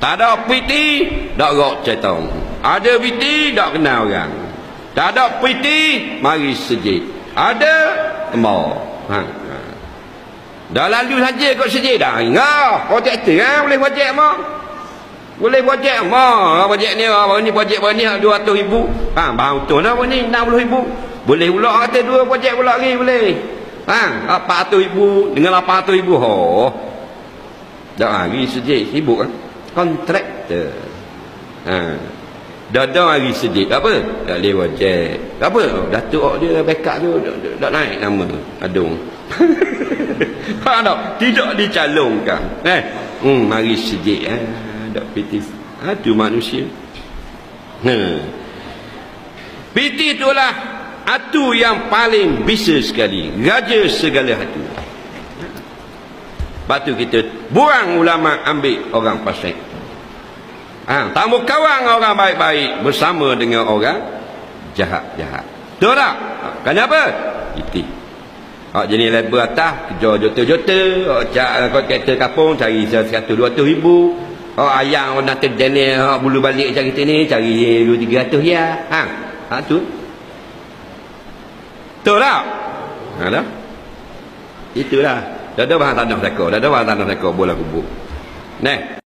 Tak ada piti, tak rok cetong. Ada piti, tak kenal orang. Tak ada piti, mari sejid. Ada, mau. Dah lalu saja kau sejid dah. Ngah, projek tu kan, boleh projek mah. Boleh projek mah. Projek ni, projek ni 200,000. Bahan betul lah ni, 60,000. Boleh pula kata 2 projek pula lagi, boleh. 400,000 dengan 800,000. Dah lagi sejid, sibuk kan. Kontraktor. Dah hari sedih apa? Tak boleh wajib. Apa? Datuk dia backup tu tak naik nama Adung. Tidak dicalonkan. Mari sedih dak PT. Itu manusia. PT itulah hatu yang paling bisa sekali, raja segala hatu. Lepas tu kita buang ulama, ambil orang fasik. Tamu kawan orang baik-baik bersama dengan orang jahat-jahat. Betul tak? Kenapa? Itu. Jenis label atas kejar jota-jota, kereta kapung cari 100-200,000. Ayam nak terjenis bulu balik cari sini, cari 200-300 ya. Tu. Betul tak? Dah. Itulah. Dah ada bahan tanah seko, bola kubur. Nah.